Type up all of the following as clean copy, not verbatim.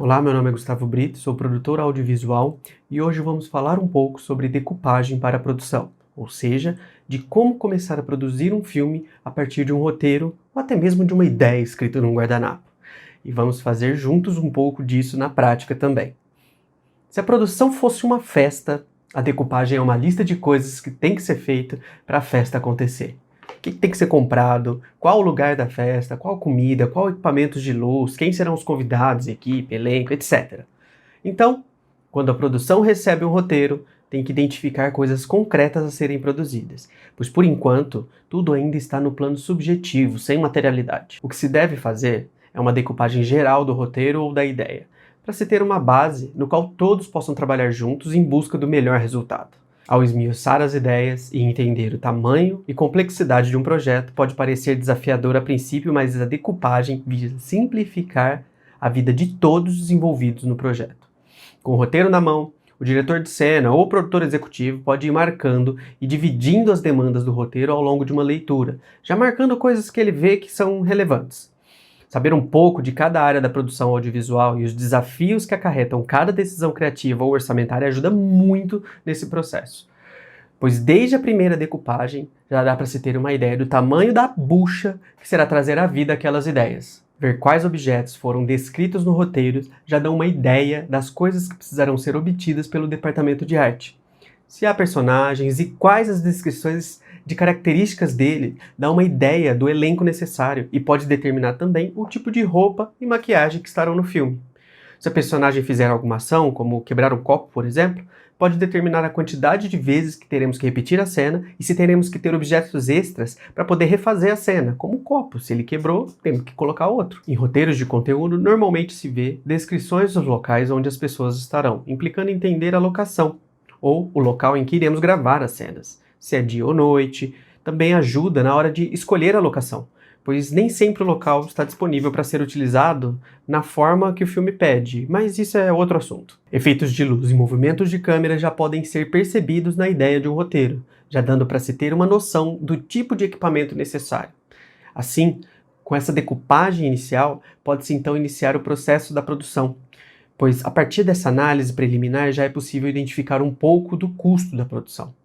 Olá, meu nome é Gustavo Brito, sou produtor audiovisual e hoje vamos falar um pouco sobre decupagem para a produção, ou seja, de como começar a produzir um filme a partir de um roteiro ou até mesmo de uma ideia escrita num guardanapo. E vamos fazer juntos um pouco disso na prática também. Se a produção fosse uma festa, a decupagem é uma lista de coisas que tem que ser feita para a festa acontecer. O que tem que ser comprado, qual o lugar da festa, qual comida, qual equipamentos de luz, quem serão os convidados, equipe, elenco, etc. Então, quando a produção recebe um roteiro, tem que identificar coisas concretas a serem produzidas, pois por enquanto, tudo ainda está no plano subjetivo, sem materialidade. O que se deve fazer é uma decupagem geral do roteiro ou da ideia, para se ter uma base no qual todos possam trabalhar juntos em busca do melhor resultado. Ao esmiuçar as ideias e entender o tamanho e complexidade de um projeto, pode parecer desafiador a princípio, mas a decupagem visa simplificar a vida de todos os envolvidos no projeto. Com o roteiro na mão, o diretor de cena ou o produtor executivo pode ir marcando e dividindo as demandas do roteiro ao longo de uma leitura, já marcando coisas que ele vê que são relevantes. Saber um pouco de cada área da produção audiovisual e os desafios que acarretam cada decisão criativa ou orçamentária ajuda muito nesse processo. Pois desde a primeira decupagem já dá para se ter uma ideia do tamanho da bucha que será trazer à vida aquelas ideias. Ver quais objetos foram descritos no roteiro já dá uma ideia das coisas que precisarão ser obtidas pelo departamento de arte. Se há personagens e quais as descrições de características dele, dá uma ideia do elenco necessário e pode determinar também o tipo de roupa e maquiagem que estarão no filme. Se a personagem fizer alguma ação, como quebrar um copo, por exemplo, pode determinar a quantidade de vezes que teremos que repetir a cena e se teremos que ter objetos extras para poder refazer a cena, como o copo. Se ele quebrou, temos que colocar outro. Em roteiros de conteúdo, normalmente se vê descrições dos locais onde as pessoas estarão, implicando entender a locação, ou o local em que iremos gravar as cenas. Se é dia ou noite, também ajuda na hora de escolher a locação, pois nem sempre o local está disponível para ser utilizado na forma que o filme pede, mas isso é outro assunto. Efeitos de luz e movimentos de câmera já podem ser percebidos na ideia de um roteiro, já dando para se ter uma noção do tipo de equipamento necessário. Assim, com essa decupagem inicial, pode-se então iniciar o processo da produção, pois a partir dessa análise preliminar já é possível identificar um pouco do custo da produção.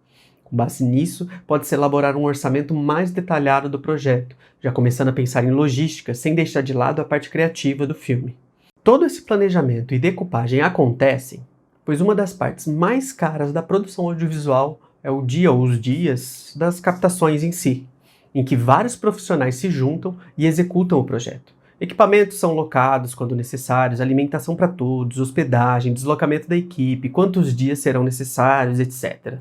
Com base nisso, pode-se elaborar um orçamento mais detalhado do projeto, já começando a pensar em logística, sem deixar de lado a parte criativa do filme. Todo esse planejamento e decupagem acontecem, pois uma das partes mais caras da produção audiovisual é o dia ou os dias das captações em si, em que vários profissionais se juntam e executam o projeto. Equipamentos são locados quando necessários, alimentação para todos, hospedagem, deslocamento da equipe, quantos dias serão necessários, etc.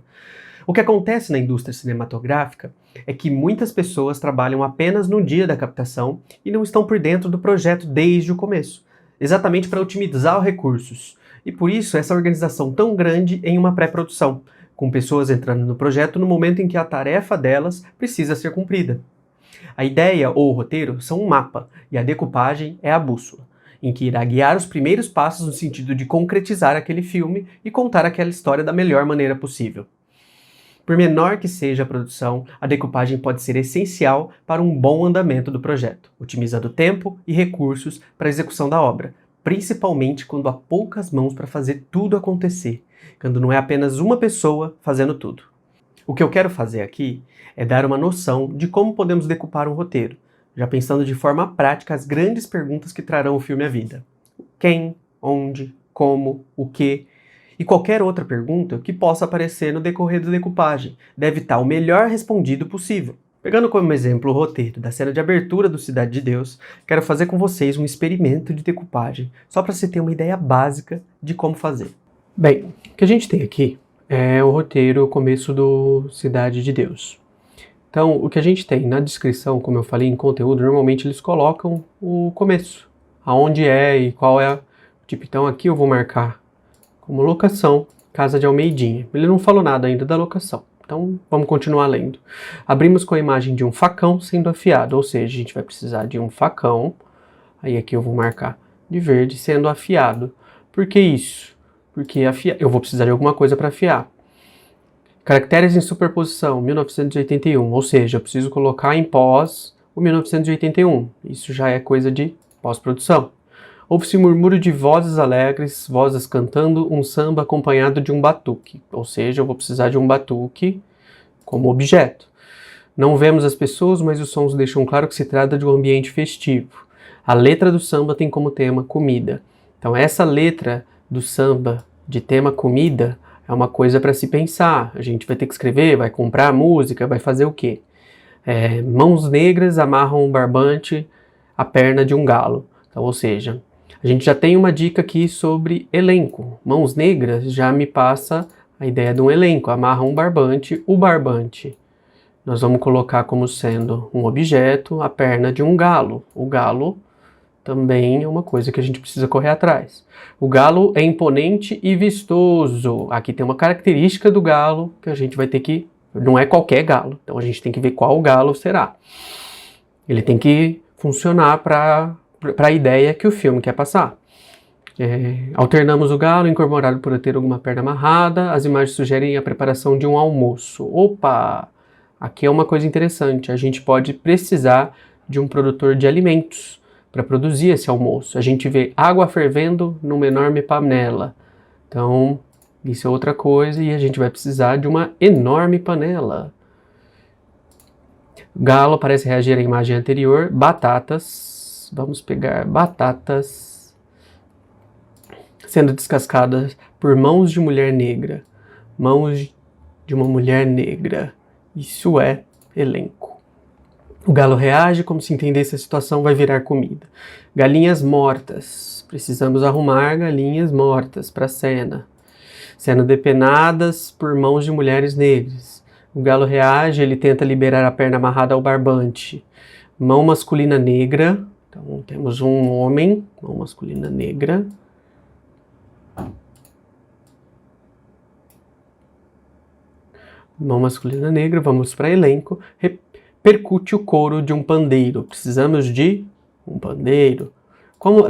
O que acontece na indústria cinematográfica é que muitas pessoas trabalham apenas no dia da captação e não estão por dentro do projeto desde o começo, exatamente para otimizar os recursos. E por isso essa organização tão grande em uma pré-produção, com pessoas entrando no projeto no momento em que a tarefa delas precisa ser cumprida. A ideia ou o roteiro são um mapa e a decupagem é a bússola, em que irá guiar os primeiros passos no sentido de concretizar aquele filme e contar aquela história da melhor maneira possível. Por menor que seja a produção, a decupagem pode ser essencial para um bom andamento do projeto, otimizando tempo e recursos para a execução da obra, principalmente quando há poucas mãos para fazer tudo acontecer, quando não é apenas uma pessoa fazendo tudo. O que eu quero fazer aqui é dar uma noção de como podemos decupar um roteiro, já pensando de forma prática as grandes perguntas que trarão o filme à vida. Quem, onde, como, o que... E qualquer outra pergunta que possa aparecer no decorrer da decupagem deve estar o melhor respondido possível. Pegando como exemplo o roteiro da cena de abertura do Cidade de Deus, quero fazer com vocês um experimento de decupagem, só para você ter uma ideia básica de como fazer. Bem, o que a gente tem aqui é o roteiro, o começo do Cidade de Deus. Então, o que a gente tem na descrição, como eu falei em conteúdo, normalmente eles colocam o começo, aonde é e qual é. Tipo, então aqui eu vou marcar como locação, Casa de Almeidinha. Ele não falou nada ainda da locação, então vamos continuar lendo. Abrimos com a imagem de um facão sendo afiado, ou seja, a gente vai precisar de um facão, aí aqui eu vou marcar de verde, sendo afiado. Por que isso? Porque eu vou precisar de alguma coisa para afiar. Caracteres em superposição, 1981, ou seja, eu preciso colocar em pós o 1981. Isso já é coisa de pós-produção. Ouve-se murmúrio de vozes alegres, vozes cantando um samba acompanhado de um batuque. Ou seja, eu vou precisar de um batuque como objeto. Não vemos as pessoas, mas os sons deixam claro que se trata de um ambiente festivo. A letra do samba tem como tema comida. Então essa letra do samba de tema comida é uma coisa para se pensar. A gente vai ter que escrever, vai comprar música, vai fazer o quê? Mãos negras amarram um barbante à perna de um galo. Então, ou seja, a gente já tem uma dica aqui sobre elenco. Mãos negras já me passa a ideia de um elenco. Amarra um barbante, o barbante nós vamos colocar como sendo um objeto, a perna de um galo. O galo também é uma coisa que a gente precisa correr atrás. O galo é imponente e vistoso. Aqui tem uma característica do galo que a gente vai ter que... Não é qualquer galo, então a gente tem que ver qual galo será. Ele tem que funcionar para a ideia que o filme quer passar. Alternamos o galo, incorporado por ter alguma perna amarrada. As imagens sugerem a preparação de um almoço. Opa! Aqui é uma coisa interessante. A gente pode precisar de um produtor de alimentos para produzir esse almoço. A gente vê água fervendo numa enorme panela. Então, isso é outra coisa e a gente vai precisar de uma enorme panela. O galo parece reagir à imagem anterior. Batatas. Vamos pegar batatas sendo descascadas por mãos de mulher negra. Mãos de uma mulher negra. Isso é elenco. O galo reage como se entendesse a situação vai virar comida. Galinhas mortas. Precisamos arrumar galinhas mortas para a cena. Sendo depenadas por mãos de mulheres negras. O galo reage, ele tenta liberar a perna amarrada ao barbante. Mão masculina negra. Então temos um homem, mão masculina negra. Mão masculina negra, vamos para elenco. Percute o couro de um pandeiro. Precisamos de um pandeiro.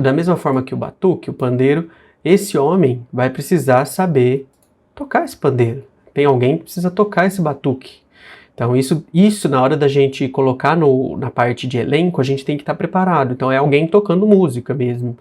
Da mesma forma que o batuque, o pandeiro, esse homem vai precisar saber tocar esse pandeiro. Tem alguém que precisa tocar esse batuque. Então isso na hora da gente colocar na parte de elenco, a gente tem que estar preparado. Então é alguém tocando música mesmo.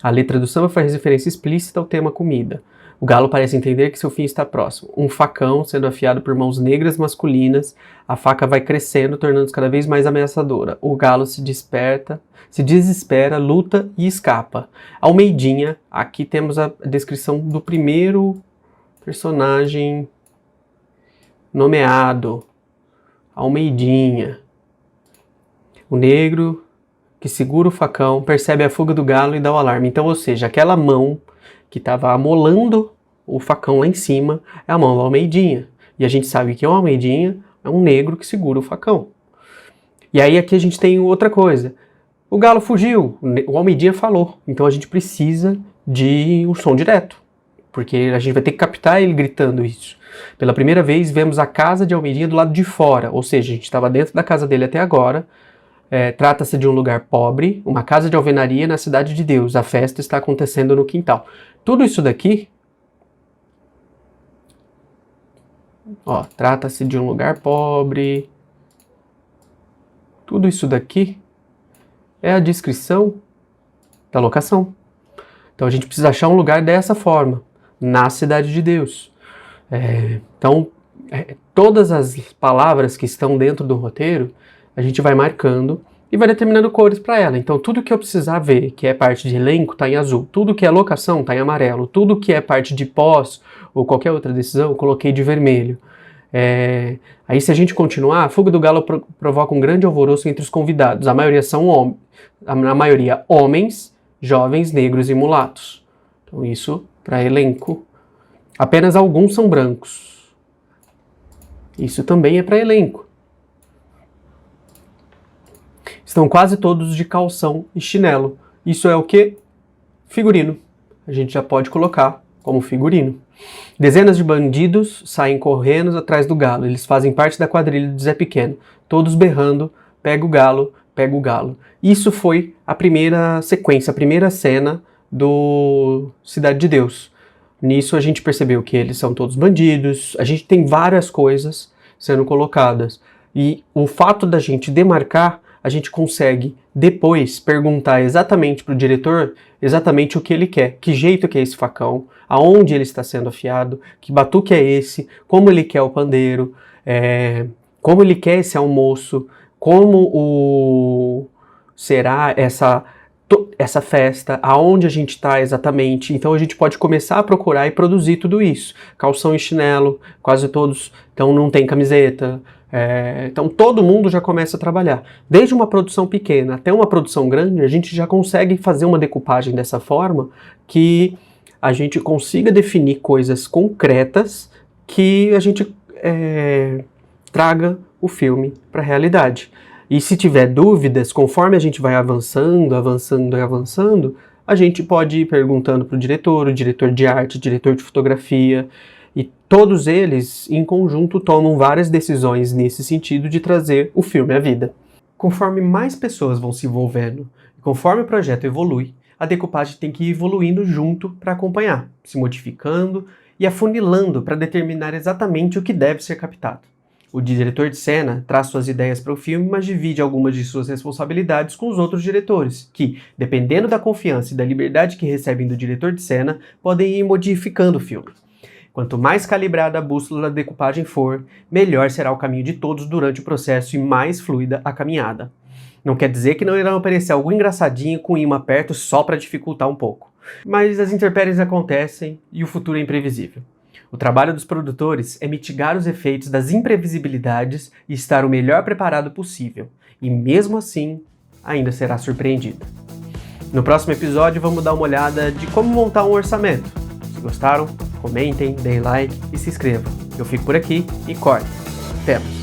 A letra do samba faz referência explícita ao tema comida. O galo parece entender que seu fim está próximo. Um facão sendo afiado por mãos negras masculinas, a faca vai crescendo, tornando-se cada vez mais ameaçadora. O galo se desespera, luta e escapa. Almeidinha, aqui temos a descrição do primeiro personagem nomeado. Almeidinha. O negro que segura o facão, percebe a fuga do galo e dá o alarme. Então, ou seja, aquela mão que estava amolando o facão lá em cima é a mão do Almeidinha. E a gente sabe que o Almeidinha é um negro que segura o facão. E aí aqui a gente tem outra coisa. O galo fugiu, o Almeidinha falou. Então a gente precisa de um som direto. Porque a gente vai ter que captar ele gritando isso. Pela primeira vez vemos a casa de Almeidinha do lado de fora. Ou seja, a gente estava dentro da casa dele até agora. Trata-se de um lugar pobre, uma casa de alvenaria na cidade de Deus. A festa está acontecendo no quintal. Tudo isso daqui, trata-se de um lugar pobre. Tudo isso daqui é a descrição da locação. Então a gente precisa achar um lugar dessa forma, na cidade de Deus. Todas as palavras que estão dentro do roteiro, a gente vai marcando e vai determinando cores para ela. Então tudo que eu precisar ver, que é parte de elenco, está em azul. Tudo que é locação está em amarelo. Tudo que é parte de pós ou qualquer outra decisão, eu coloquei de vermelho. Aí se a gente continuar, a fuga do galo provoca um grande alvoroço entre os convidados. A maioria são homens, jovens, negros e mulatos. Então isso para elenco. Apenas alguns são brancos. Isso também é para elenco. Estão quase todos de calção e chinelo. Isso é o que? Figurino. A gente já pode colocar como figurino. Dezenas de bandidos saem correndo atrás do galo. Eles fazem parte da quadrilha de Zé Pequeno. Todos berrando, pega o galo, pega o galo. Isso foi a primeira sequência, a primeira cena do Cidade de Deus. Nisso a gente percebeu que eles são todos bandidos. A gente tem várias coisas sendo colocadas. E o fato da gente demarcar a gente consegue depois perguntar exatamente para o diretor exatamente o que ele quer, que jeito que é esse facão, aonde ele está sendo afiado, que batuque é esse, como ele quer o pandeiro, como ele quer esse almoço, como será essa festa, aonde a gente está exatamente. Então a gente pode começar a procurar e produzir tudo isso. Calção e chinelo, quase todos, então não tem camiseta. Então todo mundo já começa a trabalhar. Desde uma produção pequena até uma produção grande, a gente já consegue fazer uma decupagem dessa forma que a gente consiga definir coisas concretas que a gente traga o filme para a realidade. E se tiver dúvidas, conforme a gente vai avançando, a gente pode ir perguntando para o diretor de arte, diretor de fotografia, e todos eles, em conjunto, tomam várias decisões nesse sentido de trazer o filme à vida. Conforme mais pessoas vão se envolvendo, e conforme o projeto evolui, a decupagem tem que ir evoluindo junto para acompanhar, se modificando e afunilando para determinar exatamente o que deve ser captado. O diretor de cena traz suas ideias para o filme, mas divide algumas de suas responsabilidades com os outros diretores, que, dependendo da confiança e da liberdade que recebem do diretor de cena, podem ir modificando o filme. Quanto mais calibrada a bússola da decupagem for, melhor será o caminho de todos durante o processo e mais fluida a caminhada. Não quer dizer que não irão aparecer algum engraçadinho com imã perto só para dificultar um pouco. Mas as intempéries acontecem e o futuro é imprevisível. O trabalho dos produtores é mitigar os efeitos das imprevisibilidades e estar o melhor preparado possível, e mesmo assim, ainda será surpreendido. No próximo episódio vamos dar uma olhada de como montar um orçamento. Se gostaram, comentem, deem like e se inscrevam. Eu fico por aqui e corte. Temos!